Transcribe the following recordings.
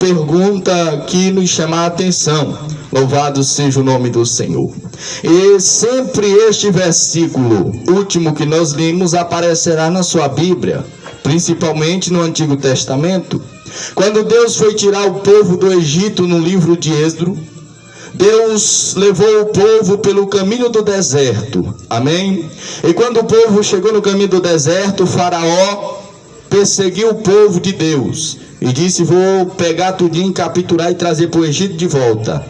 pergunta que nos chama a atenção. Louvado seja o nome do Senhor. E sempre este versículo último que nós lemos aparecerá na sua Bíblia, principalmente no Antigo Testamento. Quando Deus foi tirar o povo do Egito no livro de Êxodo, Deus levou o povo pelo caminho do deserto, amém? E quando o povo chegou no caminho do deserto, o faraó perseguiu o povo de Deus e disse: vou pegar tudinho, capturar e trazer para o Egito de volta.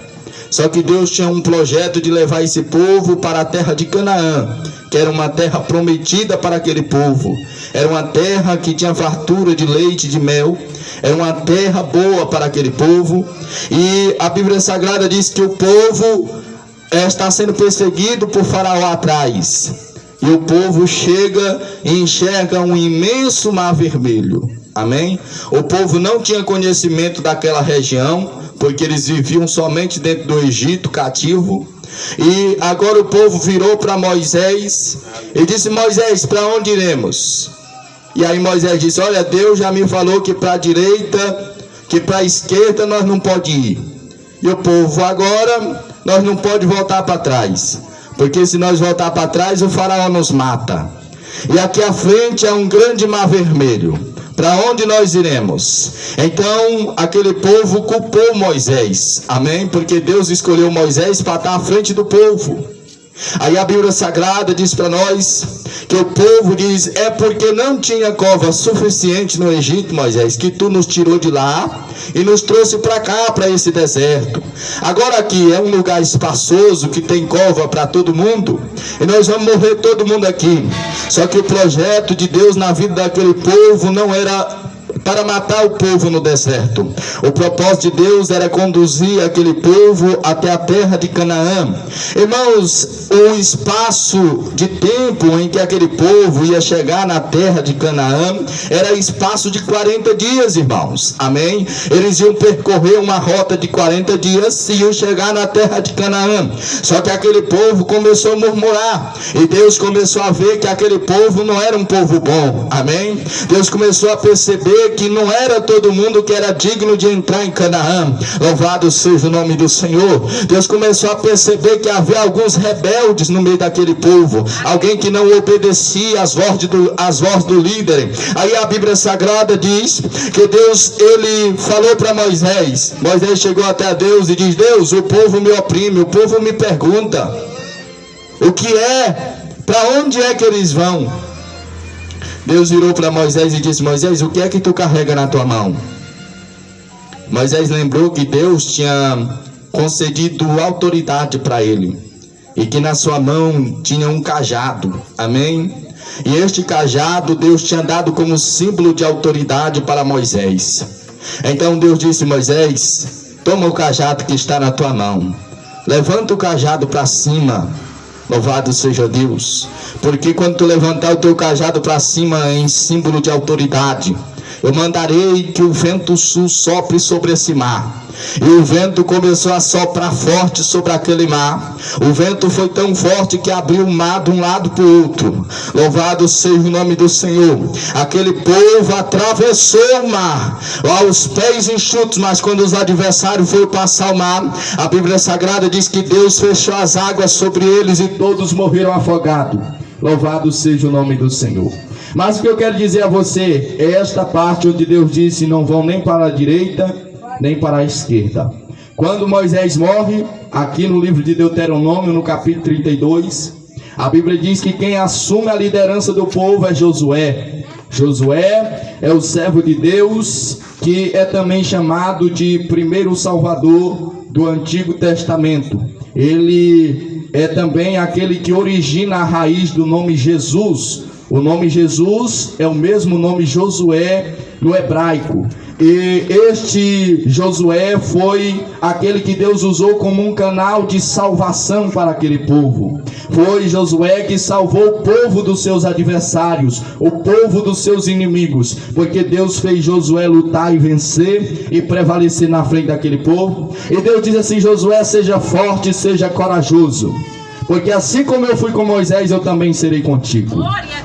Só que Deus tinha um projeto de levar esse povo para a terra de Canaã, que era uma terra prometida para aquele povo. Era uma terra que tinha fartura de leite e de mel. Era uma terra boa para aquele povo. E a Bíblia Sagrada diz que o povo está sendo perseguido por Faraó atrás. E o povo chega e enxerga um imenso mar vermelho. Amém? O povo não tinha conhecimento daquela região, porque eles viviam somente dentro do Egito, cativo. E agora o povo virou para Moisés e disse: Moisés, para onde iremos? E aí Moisés disse: olha, Deus já me falou que para a direita, que para a esquerda nós não pode ir. E o povo: agora nós não pode voltar para trás, porque se nós voltar para trás o faraó nos mata. E aqui à frente é um grande mar vermelho. Para onde nós iremos? Então aquele povo culpou Moisés, amém? Porque Deus escolheu Moisés para estar à frente do povo. Aí a Bíblia Sagrada diz para nós que o povo diz: é porque não tinha cova suficiente no Egito, Moisés, que tu nos tirou de lá e nos trouxe para cá, para esse deserto. Agora aqui é um lugar espaçoso que tem cova para todo mundo e nós vamos morrer todo mundo aqui. Só que o projeto de Deus na vida daquele povo não era para matar o povo no deserto. O propósito de Deus era conduzir aquele povo até a terra de Canaã. Irmãos, o espaço de tempo em que aquele povo ia chegar na terra de Canaã era espaço de 40 dias, irmãos. Amém? Eles iam percorrer uma rota de 40 dias e iam chegar na terra de Canaã. Só que aquele povo começou a murmurar e Deus começou a ver que aquele povo não era um povo bom. Amém? Deus começou a perceber que não era todo mundo que era digno de entrar em Canaã. Louvado seja o nome do Senhor. Deus começou a perceber que havia alguns rebeldes no meio daquele povo, alguém que não obedecia às vozes do líder. Aí a Bíblia Sagrada diz que Deus, ele falou para Moisés. Moisés chegou até a Deus e diz: Deus, o povo me oprime, o povo me pergunta o que é, para onde é que eles vão? Deus virou para Moisés e disse: Moisés, o que é que tu carrega na tua mão? Moisés lembrou que Deus tinha concedido autoridade para ele e que na sua mão tinha um cajado, amém? E este cajado Deus tinha dado como símbolo de autoridade para Moisés. Então Deus disse: Moisés, toma o cajado que está na tua mão, levanta o cajado para cima. Louvado seja Deus, porque quando tu levantar o teu cajado para cima em símbolo de autoridade, eu mandarei que o vento sul sopre sobre esse mar. E o vento começou a soprar forte sobre aquele mar. O vento foi tão forte que abriu o mar de um lado para o outro. Louvado seja o nome do Senhor. Aquele povo atravessou o mar aos pés enxutos, mas quando os adversários foram passar o mar, a Bíblia Sagrada diz que Deus fechou as águas sobre eles e todos morreram afogados. Louvado seja o nome do Senhor. Mas o que eu quero dizer a você é esta parte onde Deus disse: não vão nem para a direita nem para a esquerda. Quando Moisés morre, aqui no livro de Deuteronômio, no capítulo 32, a Bíblia diz que quem assume a liderança do povo é Josué. Josué é o servo de Deus, que é também chamado de primeiro salvador do Antigo Testamento. Ele é também aquele que origina a raiz do nome Jesus. O nome Jesus é o mesmo nome Josué no hebraico. E este Josué foi aquele que Deus usou como um canal de salvação para aquele povo. Foi Josué que salvou o povo dos seus adversários, o povo dos seus inimigos, porque Deus fez Josué lutar e vencer e prevalecer na frente daquele povo. E Deus diz assim: Josué, seja forte, seja corajoso, porque assim como eu fui com Moisés, eu também serei contigo.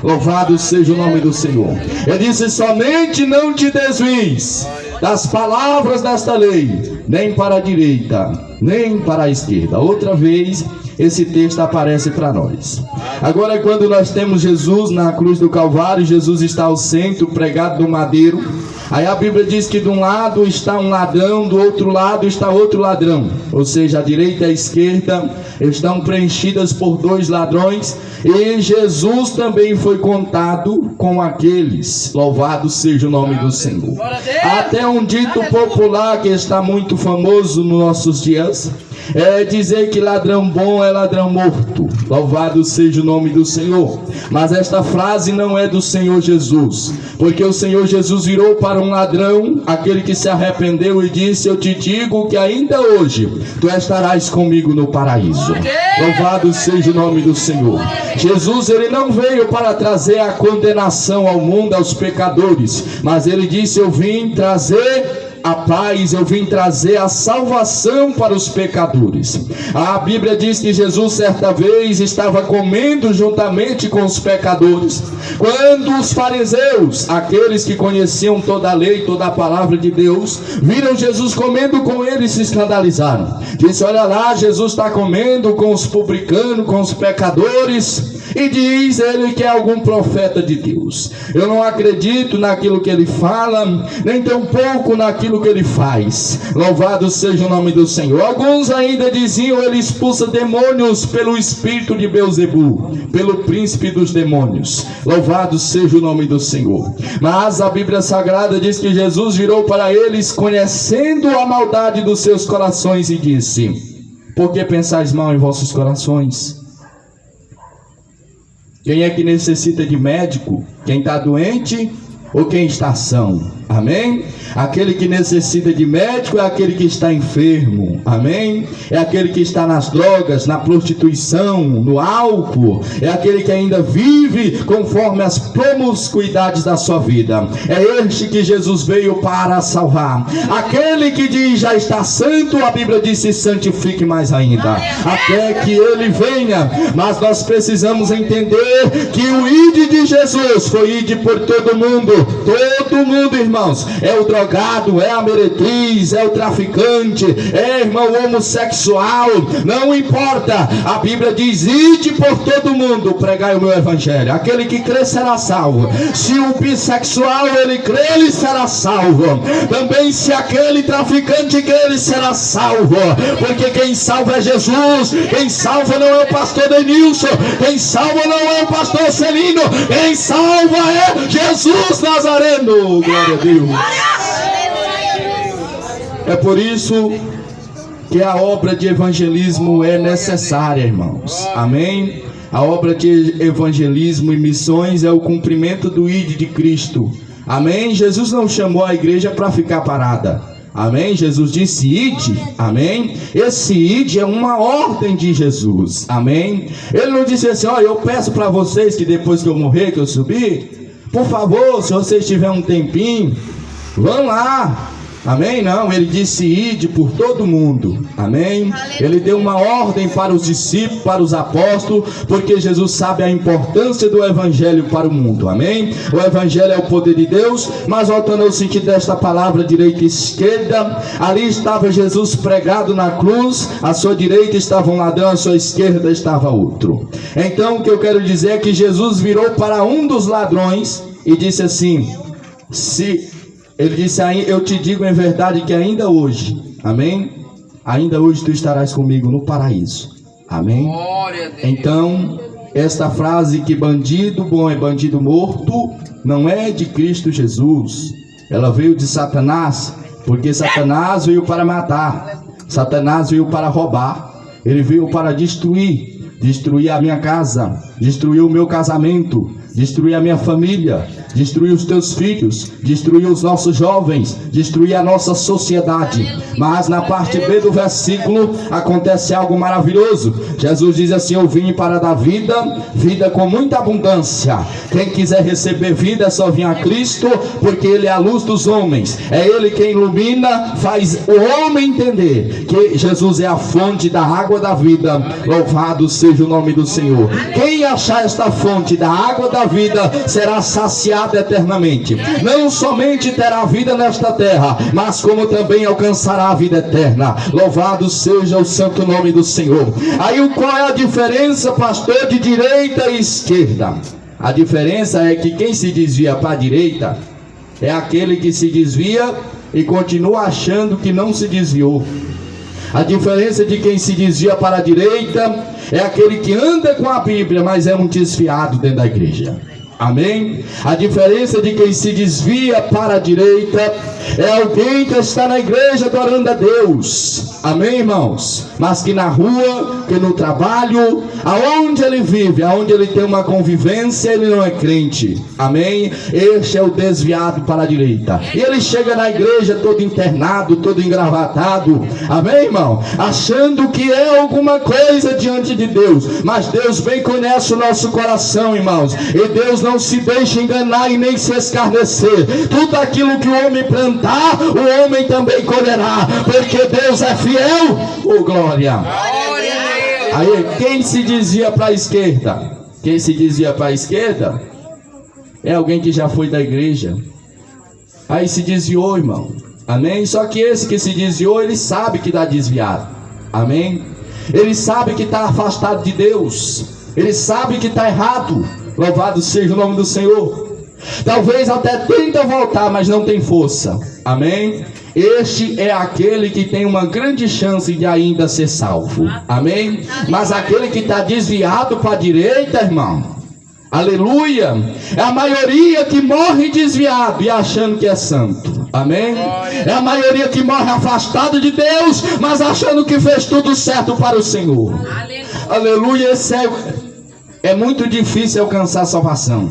Louvado seja o nome do Senhor. Ele disse: somente não te desvies das palavras desta lei, nem para a direita, nem para a esquerda. Outra vez, esse texto aparece para nós. Agora, quando nós temos Jesus na cruz do Calvário, Jesus está ao centro, pregado no madeiro. Aí a Bíblia diz que de um lado está um ladrão, do outro lado está outro ladrão. Ou seja, a direita e a esquerda estão preenchidas por dois ladrões. E Jesus também foi contado com aqueles. Louvado seja o nome do Senhor. Até um dito popular que está muito famoso nos nossos dias é dizer que ladrão bom é ladrão morto. Louvado seja o nome do Senhor. Mas esta frase não é do Senhor Jesus, porque o Senhor Jesus virou para um ladrão, aquele que se arrependeu, e disse: eu te digo que ainda hoje tu estarás comigo no paraíso. Louvado seja o nome do Senhor. Jesus, ele não veio para trazer a condenação ao mundo, aos pecadores, mas ele disse: eu vim trazer a paz, eu vim trazer a salvação para os pecadores. A Bíblia diz que Jesus certa vez estava comendo juntamente com os pecadores, quando os fariseus, aqueles que conheciam toda a lei, toda a palavra de Deus, viram Jesus comendo com eles e se escandalizaram. Disse: olha lá, Jesus está comendo com os publicanos, com os pecadores, e diz ele que é algum profeta de Deus. Eu não acredito naquilo que ele fala, nem tampouco naquilo que ele faz. Louvado seja o nome do Senhor. Alguns ainda diziam: ele expulsa demônios pelo espírito de Beelzebu, pelo príncipe dos demônios. Louvado seja o nome do Senhor. Mas a Bíblia Sagrada diz que Jesus virou para eles, conhecendo a maldade dos seus corações, e disse: por que pensais mal em vossos corações? Quem é que necessita de médico? Quem está doente ou quem está são? Amém? Aquele que necessita de médico é aquele que está enfermo. Amém? É aquele que está nas drogas, na prostituição, no álcool. É aquele que ainda vive conforme as promiscuidades da sua vida. É este que Jesus veio para salvar. Aquele que diz: já está santo, a Bíblia diz: se santifique mais ainda, até que ele venha. Mas nós precisamos entender que o ide de Jesus foi ide por todo mundo. Todo mundo, irmãos. É o drogado, é a meretriz, é o traficante, é, irmão, homossexual, não importa. A Bíblia diz: ide por todo mundo, pregai o meu evangelho. Aquele que crê será salvo. Se o bissexual ele crê, ele será salvo. Também se aquele traficante crê, ele será salvo. Porque quem salva é Jesus. Quem salva não é o pastor Denilson. Quem salva não é o pastor Celino. Quem salva é Jesus Nazareno. Glória a Deus. É por isso que a obra de evangelismo é necessária, irmãos. Amém? A obra de evangelismo e missões é o cumprimento do ide de Cristo. Amém? Jesus não chamou a igreja para ficar parada. Amém? Jesus disse: ide. Amém? Esse ide é uma ordem de Jesus. Amém? Ele não disse assim: olha, eu peço para vocês que depois que eu morrer, que eu subir, por favor, se vocês tiverem um tempinho, vão lá. Amém? Não, ele disse: ide por todo mundo. Amém? Ele deu uma ordem para os discípulos, para os apóstolos, porque Jesus sabe a importância do evangelho para o mundo. Amém? O evangelho é o poder de Deus. Mas voltando ao sentido desta palavra, direita e esquerda, ali estava Jesus pregado na cruz, à sua direita estava um ladrão, à sua esquerda estava outro. Então o que eu quero dizer é que Jesus virou para um dos ladrões e disse assim: ele disse: eu te digo em verdade que ainda hoje, amém? Ainda hoje tu estarás comigo no paraíso. Amém? Então, esta frase que bandido bom é bandido morto, não é de Cristo Jesus. Ela veio de Satanás, porque Satanás veio para matar. Satanás veio para roubar. Ele veio para destruir a minha casa, destruir o meu casamento, destruir a minha família, destruir os teus filhos, destruir os nossos jovens, destruir a nossa sociedade. Mas na parte B do versículo acontece algo maravilhoso. Jesus diz assim: eu vim para dar vida, vida com muita abundância. Quem quiser receber vida é só vir a Cristo, porque Ele é a luz dos homens. É Ele quem ilumina, faz o homem entender que Jesus é a fonte da água da vida. Louvado seja o nome do Senhor. Quem achar esta fonte da água da sua vida será saciada eternamente. Não somente terá vida nesta terra, mas como também alcançará a vida eterna. Louvado seja o santo nome do Senhor. Aí qual é a diferença, pastor, de direita e esquerda? A diferença é que quem se desvia para a direita é aquele que se desvia e continua achando que não se desviou. A diferença de quem se desvia para a direita é aquele que anda com a Bíblia, mas é um desviado dentro da igreja. Amém? A diferença de quem se desvia para a direita é alguém que está na igreja adorando a Deus. Amém, irmãos? Mas que na rua, que no trabalho, aonde ele vive, aonde ele tem uma convivência, ele não é crente. Amém? Este é o desviado para a direita. E ele chega na igreja todo internado, todo engravatado. Amém, irmão? Achando que é alguma coisa diante de Deus. Mas Deus bem conhece o nosso coração, irmãos. E Deus não se deixa enganar e nem se escarnecer. Tudo aquilo que o homem plantar, o homem também colherá, porque Deus é fiel. Oh, glória! Aí, quem se dizia para a esquerda? Quem se dizia para a esquerda é alguém que já foi da igreja. Aí se desviou, irmão. Amém? Só que esse que se desviou, ele sabe que está desviado. Amém? Ele sabe que está afastado de Deus. Ele sabe que está errado. Louvado seja o nome do Senhor. Talvez até tenta voltar, mas não tem força. Amém? Este é aquele que tem uma grande chance de ainda ser salvo. Amém? Mas aquele que está desviado para a direita, irmão, aleluia, é a maioria que morre desviado e achando que é santo. Amém? É a maioria que morre afastado de Deus, mas achando que fez tudo certo para o Senhor. Aleluia. Esse é muito difícil alcançar a salvação,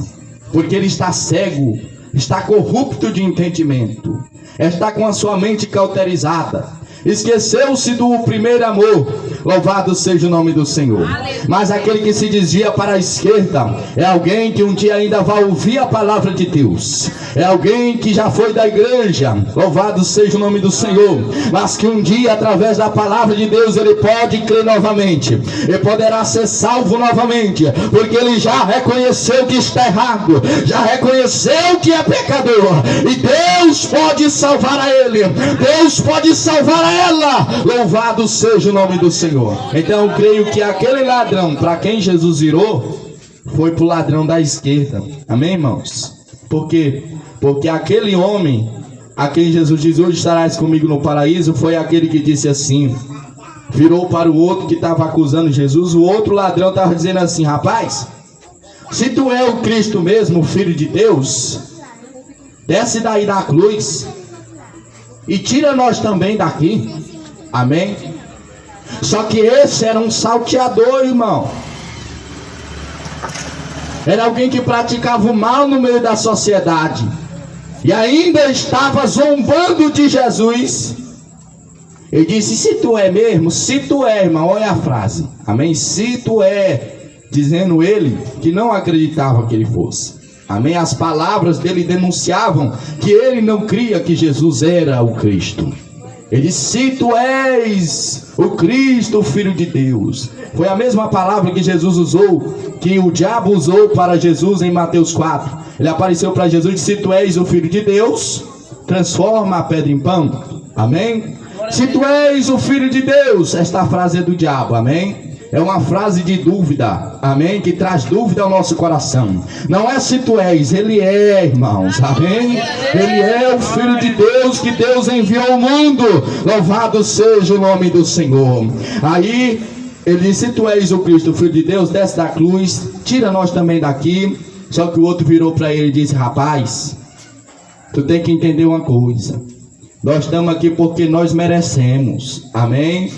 porque ele está cego, está corrupto de entendimento, está com a sua mente cauterizada, esqueceu-se do primeiro amor. Louvado seja o nome do Senhor. Mas aquele que se desvia para a esquerda é alguém que um dia ainda vai ouvir a palavra de Deus. É alguém que já foi da igreja. Louvado seja o nome do Senhor. Mas que um dia, através da palavra de Deus, ele pode crer novamente. Ele poderá ser salvo novamente, porque ele já reconheceu que está errado, já reconheceu que é pecador, e Deus pode salvar a ele, Deus pode salvar a ela. Louvado seja o nome do Senhor. Então eu creio que aquele ladrão para quem Jesus virou foi para o ladrão da esquerda. Amém, irmãos? Por quê? Porque aquele homem a quem Jesus diz: hoje estarás comigo no paraíso, foi aquele que disse assim, virou para o outro que estava acusando Jesus. O outro ladrão estava dizendo assim: rapaz, se tu é o Cristo mesmo, o Filho de Deus, desce daí da cruz e tira nós também daqui. Amém? Só que esse era um salteador, irmão. Era alguém que praticava o mal no meio da sociedade e ainda estava zombando de Jesus. Ele disse: se tu é mesmo, se tu é, irmão, olha a frase. Amém? Se tu é, dizendo ele que não acreditava que ele fosse. Amém? As palavras dele denunciavam que ele não cria que Jesus era o Cristo. Ele disse: se tu és o Cristo, o Filho de Deus. Foi a mesma palavra que Jesus usou, que o diabo usou para Jesus em Mateus 4. Ele apareceu para Jesus e disse: se tu és o Filho de Deus, transforma a pedra em pão. Amém? Se tu és o Filho de Deus, esta frase é do diabo. Amém? É uma frase de dúvida, amém? Que traz dúvida ao nosso coração. Não é se tu és, ele é, irmãos, amém? Ele é o Filho de Deus que Deus enviou ao mundo. Louvado seja o nome do Senhor. Aí ele disse: se tu és o Cristo, o Filho de Deus, desce da cruz, tira nós também daqui. Só que o outro virou para ele e disse: rapaz, tu tem que entender uma coisa. Nós estamos aqui porque nós merecemos, amém?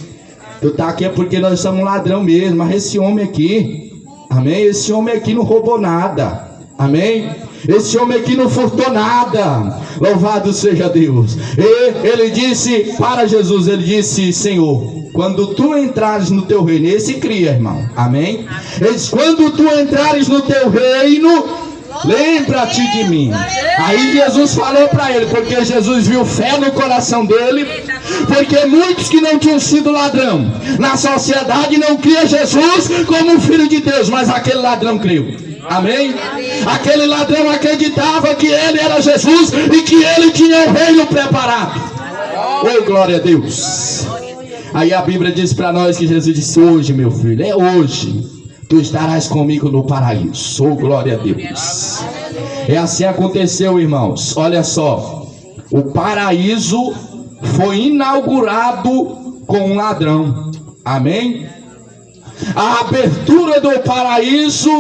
Tu tá aqui é porque nós somos um ladrão mesmo, mas esse homem aqui, amém? Esse homem aqui não roubou nada, amém? Esse homem aqui não furtou nada. Louvado seja Deus. E ele disse para Jesus, ele disse: Senhor, quando tu entrares no teu reino, esse cria, irmão, amém? Ele disse: quando tu entrares no teu reino, lembra-te de mim. Aí Jesus falou para ele, porque Jesus viu fé no coração dele, porque muitos que não tinham sido ladrão na sociedade não criam Jesus como o Filho de Deus, mas aquele ladrão creu. Amém? Aquele ladrão acreditava que ele era Jesus e que ele tinha o reino preparado. Oh, glória a Deus. Aí a Bíblia diz para nós que Jesus disse: hoje, meu filho, é hoje, tu estarás comigo no paraíso. Oh, glória a Deus. É assim aconteceu, irmãos. Olha só, o paraíso foi inaugurado com um ladrão. Amém? A abertura do paraíso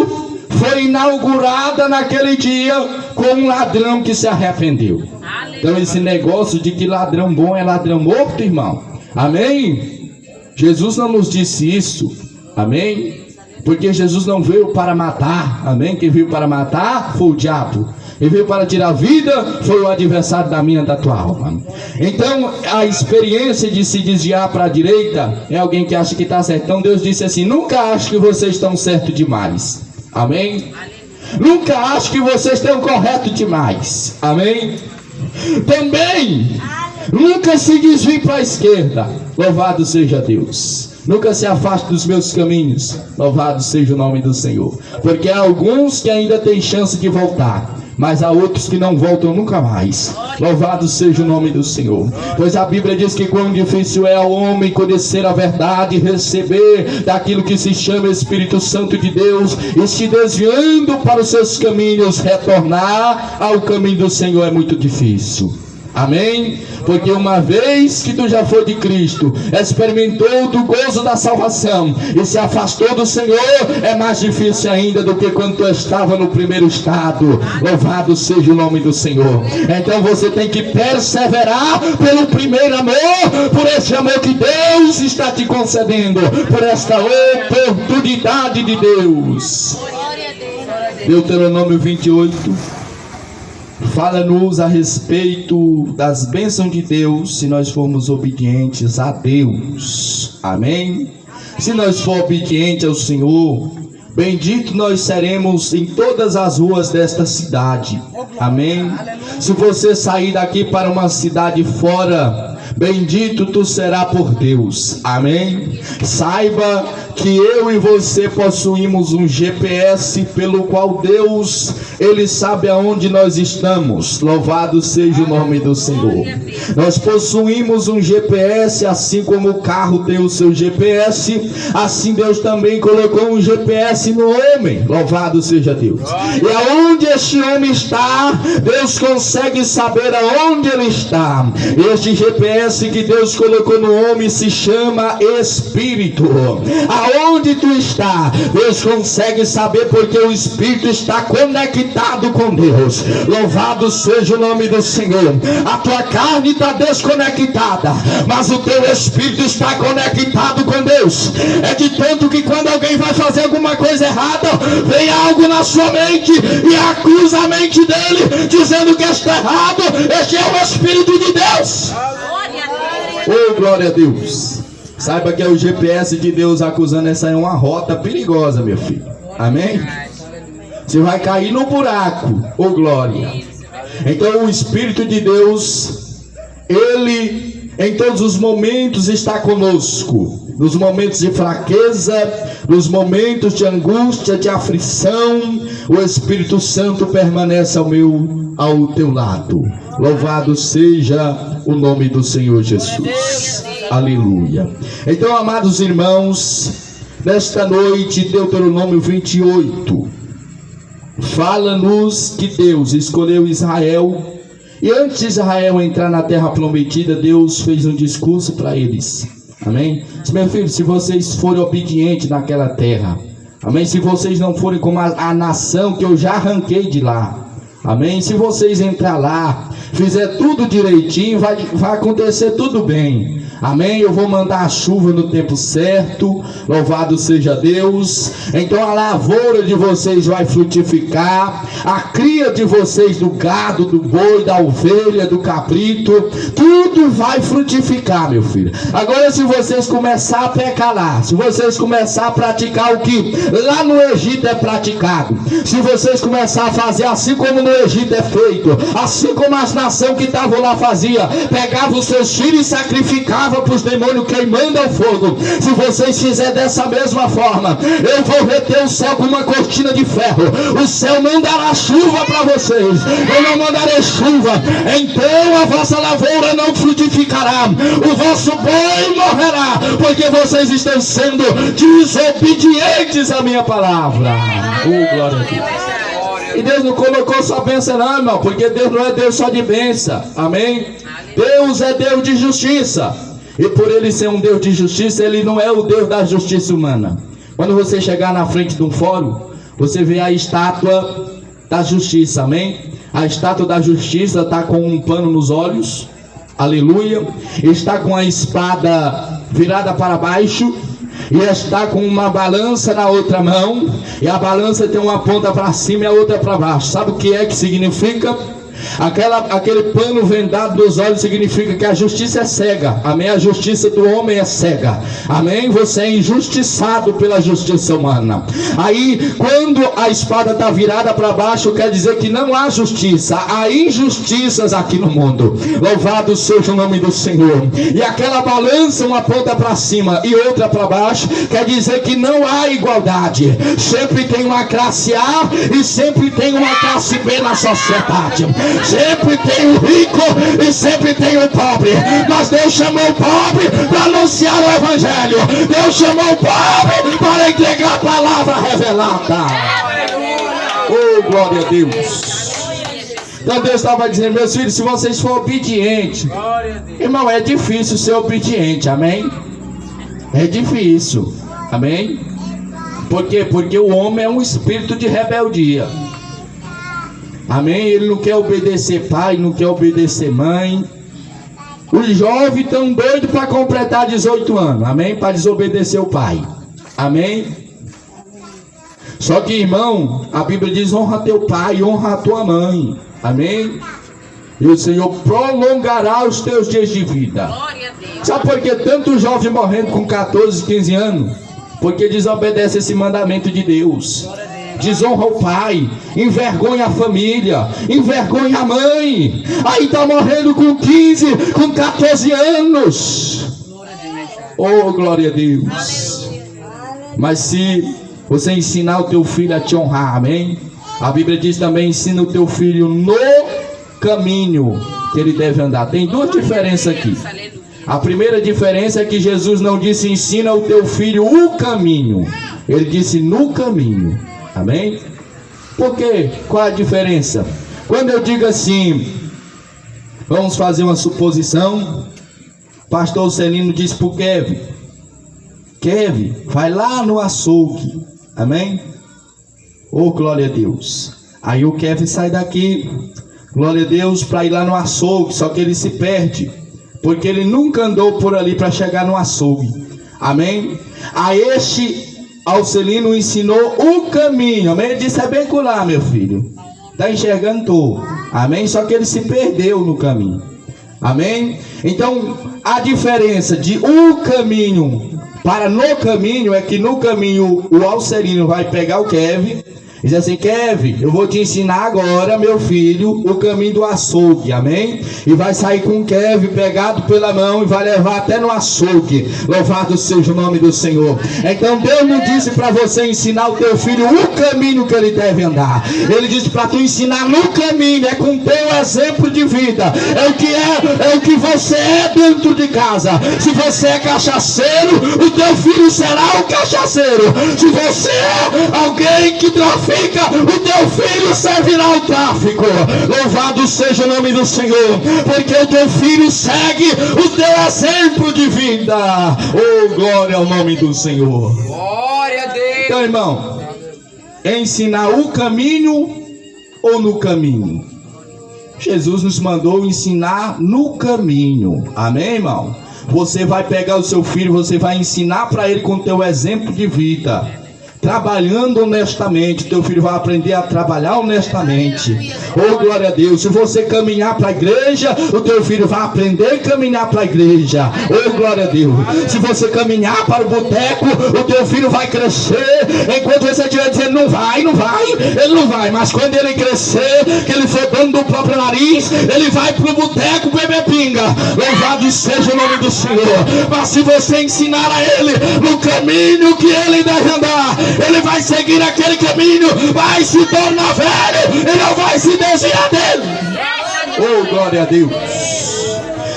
foi inaugurada naquele dia com um ladrão que se arrependeu. Então esse negócio de que ladrão bom é ladrão morto, irmão, amém? Jesus não nos disse isso, amém? Porque Jesus não veio para matar, amém? Quem veio para matar foi o diabo. Ele veio para tirar a vida, foi o adversário da minha, da tua alma. Então a experiência de se desviar para a direita é alguém que acha que está certo. Então Deus disse assim: nunca acho que vocês estão certo demais, amém? Nunca acho que vocês estão correto demais, amém? Também nunca se desvie para a esquerda, louvado seja Deus. Nunca se afaste dos meus caminhos, louvado seja o nome do Senhor. Porque há alguns que ainda têm chance de voltar, mas há outros que não voltam nunca mais. Louvado seja o nome do Senhor. Pois a Bíblia diz que quão difícil é ao homem conhecer a verdade, receber daquilo que se chama Espírito Santo de Deus, e se desviando para os seus caminhos, retornar ao caminho do Senhor é muito difícil. Amém? Porque uma vez que tu já foi de Cristo, experimentou do gozo da salvação e se afastou do Senhor, é mais difícil ainda do que quando tu estava no primeiro estado. Louvado seja o nome do Senhor. Então você tem que perseverar pelo primeiro amor, por esse amor que Deus está te concedendo, por esta oportunidade de Deus. Deuteronômio 28 fala-nos a respeito das bênçãos de Deus se nós formos obedientes a Deus. Amém? Se nós formos obedientes ao Senhor, bendito nós seremos em todas as ruas desta cidade. Amém? Se você sair daqui para uma cidade fora, bendito tu será por Deus. Amém? Saiba que eu e você possuímos um GPS pelo qual Deus, Ele sabe aonde nós estamos. Louvado seja o nome do Senhor. Nós possuímos um GPS, assim como o carro tem o seu GPS, assim Deus também colocou um GPS no homem. Louvado seja Deus. E aonde este homem está, Deus consegue saber aonde ele está. Este GPS que Deus colocou no homem se chama Espírito. Aonde tu está, Deus consegue saber, porque o Espírito está conectado com Deus. Louvado seja o nome do Senhor. A tua carne está desconectada, mas o teu Espírito está conectado com Deus. É de tanto que quando alguém vai fazer alguma coisa errada, vem algo na sua mente e acusa a mente dele, dizendo que está errado. Este é o Espírito de Deus. Oh, glória a Deus. Saiba que é o GPS de Deus acusando. Essa é uma rota perigosa, meu filho. Amém? Você vai cair no buraco. Oh, glória. Então o Espírito de Deus, Ele em todos os momentos está conosco. Nos momentos de fraqueza, nos momentos de angústia, de aflição, o Espírito Santo permanece ao teu lado. Louvado seja o nome do Senhor Jesus. Aleluia. Então, amados irmãos, nesta noite, Deuteronômio 28 fala-nos que Deus escolheu Israel, e antes de Israel entrar na terra prometida, Deus fez um discurso para eles. Amém? Meu filho, se vocês forem obedientes naquela terra, amém? Se vocês não forem como a nação que eu já arranquei de lá, amém? Se vocês entrar lá, fizer tudo direitinho, vai acontecer tudo bem. Amém? Eu vou mandar a chuva no tempo certo. Louvado seja Deus. Então a lavoura de vocês vai frutificar. A cria de vocês do gado, do boi, da ovelha, do cabrito, tudo vai frutificar, meu filho. Agora, se vocês começar a pecar lá, se vocês começar a praticar o que lá no Egito é praticado, se vocês começar a fazer assim como no Egito é feito, assim como as nações nação que estavam lá fazia? Pegava os seus filhos e sacrificava para os demônios queimando ao fogo. Se vocês fizerem dessa mesma forma, eu vou reter o céu com uma cortina de ferro. O céu não dará chuva para vocês. Eu não mandarei chuva. Então a vossa lavoura não frutificará. O vosso boi morrerá, porque vocês estão sendo desobedientes à minha palavra. Oh, glória a Deus. E Deus não colocou só bênção não, irmão, porque Deus não é Deus só de bênção. Amém? Deus é Deus de justiça. E por Ele ser um Deus de justiça, Ele não é o Deus da justiça humana. Quando você chegar na frente de um fórum, você vê a estátua da justiça. Amém? A estátua da justiça está com um pano nos olhos. Aleluia. Está com a espada virada para baixo. E está com uma balança na outra mão. E a balança tem uma ponta para cima e a outra para baixo. Sabe o que é que significa? Aquele pano vendado dos olhos significa que a justiça é cega. Amém? A justiça do homem é cega. Amém? Você é injustiçado pela justiça humana. Aí, quando a espada está virada para baixo, quer dizer que não há justiça. Há injustiças aqui no mundo. Louvado seja o nome do Senhor. E aquela balança, uma ponta para cima e outra para baixo, quer dizer que não há igualdade. Sempre tem uma classe A e sempre tem uma classe B na sociedade. Sempre tem o rico e sempre tem o pobre. Mas Deus chamou o pobre para anunciar o evangelho. Deus chamou o pobre para entregar a palavra revelada. Oh, glória a Deus. Então Deus estava dizendo: meus filhos, se vocês forem obedientes, irmão, é difícil ser obediente. Amém? É difícil. Amém? Por quê? Porque o homem é um espírito de rebeldia. Amém? Ele não quer obedecer pai, não quer obedecer mãe. Os jovens estão doidos para completar 18 anos. Amém? Para desobedecer o pai. Amém? Só que, irmão, a Bíblia diz: honra teu pai, honra a tua mãe. Amém? E o Senhor prolongará os teus dias de vida. Sabe por que tanto jovem morrendo com 14, 15 anos? Porque desobedece esse mandamento de Deus. Desonra o pai, envergonha a família, envergonha a mãe. Aí está morrendo com 15, com 14 anos. Oh, glória a Deus. Mas se você ensinar o teu filho a te honrar, amém? A Bíblia diz também: ensina o teu filho no caminho que ele deve andar. Tem duas diferenças aqui. A primeira diferença é que Jesus não disse ensina o teu filho o caminho. Ele disse no caminho. Amém? Por quê? Qual a diferença? Quando eu digo assim, vamos fazer uma suposição. Pastor Celino disse para o Kevin, vai lá no açougue. Amém? Oh, glória a Deus. Aí o Kevin sai daqui, glória a Deus, para ir lá no açougue. Só que ele se perde, porque ele nunca andou por ali para chegar no açougue. Amém? A este Alcelino ensinou o caminho. Amém? Ele disse: é bem colar, meu filho. Está enxergando tu. Amém? Só que ele se perdeu no caminho. Amém? Então, a diferença de o caminho para no caminho é que no caminho o Alcelino vai pegar o Kevin e diz assim: Kevin, eu vou te ensinar agora, meu filho, o caminho do açougue. Amém? E vai sair com o Kevin pegado pela mão e vai levar até no açougue. Louvado seja o nome do Senhor. Então Deus não disse para você ensinar o teu filho o caminho que ele deve andar. Ele disse para tu ensinar no caminho. É com teu exemplo de vida. É o que você é dentro de casa. Se você é cachaceiro, o teu filho será o cachaceiro. Se você é alguém que trafica, o teu filho servirá ao tráfico. Louvado seja o nome do Senhor, porque o teu filho segue o teu exemplo de vida. Oh, glória ao nome do Senhor. Glória a Deus. Então, irmão, ensinar o caminho ou no caminho? Jesus nos mandou ensinar no caminho. Amém, irmão? Você vai pegar o seu filho, você vai ensinar para ele com o teu exemplo de vida. trabalhando honestamente. Teu filho vai aprender a trabalhar honestamente. Oh, glória a Deus. Se você caminhar para a igreja, o teu filho vai aprender a caminhar para a igreja. Oh, glória a Deus. Se você caminhar para o boteco, o teu filho vai crescer. Enquanto você estiver dizendo não vai, ele não vai. Mas quando ele crescer, que ele for dono do próprio nariz, ele vai para o boteco beber pinga. Louvado seja o nome do Senhor. Mas se você ensinar a ele no caminho que ele deve andar, ele vai seguir aquele caminho, vai se tornar velho e não vai se desviar dele. Oh, glória a Deus.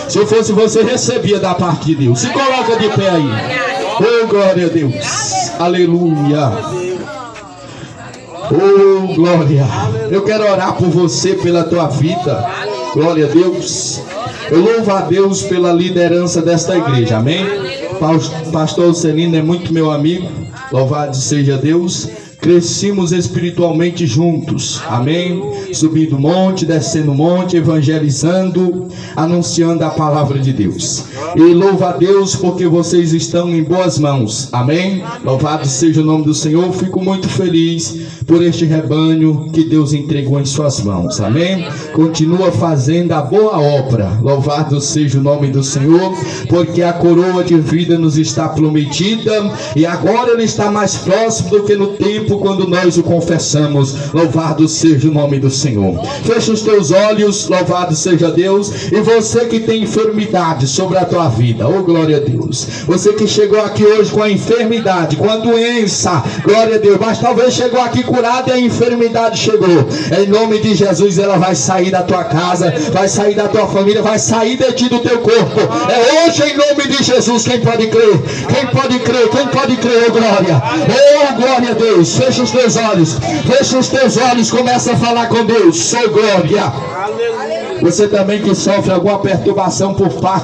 Se eu fosse você, recebia da parte de Deus. Se coloca de pé aí. Oh, glória a Deus. Aleluia. Oh, glória. Eu quero orar por você, pela tua vida. Glória a Deus. Eu louvo a Deus pela liderança desta igreja. Amém? Pastor Celino é muito meu amigo. Louvado seja Deus. Crescimos espiritualmente juntos, amém? Subindo monte, descendo monte, evangelizando, anunciando a palavra de Deus. E louva a Deus porque vocês estão em boas mãos, amém? Louvado seja o nome do Senhor. Fico muito feliz por este rebanho que Deus entregou em suas mãos, amém? Continua fazendo a boa obra. Louvado seja o nome do Senhor, porque a coroa de vida nos está prometida e agora Ele está mais próximo do que no tempo quando nós o confessamos. Louvado seja o nome do Senhor. Fecha os teus olhos, louvado seja Deus. E você que tem enfermidade sobre a tua vida, oh glória a Deus. Você que chegou aqui hoje com a enfermidade, com a doença, glória a Deus, mas talvez chegou aqui curado e a enfermidade chegou. Em nome de Jesus, ela vai sair da tua casa, vai sair da tua família, vai sair de ti, do teu corpo. É hoje em nome de Jesus. Quem pode crer? Quem pode crer? Quem pode crer? Oh glória. Oh glória a Deus. Fecha os teus olhos. Fecha os teus olhos. Começa a falar com Deus. Sou glória. Você também que sofre alguma perturbação por parte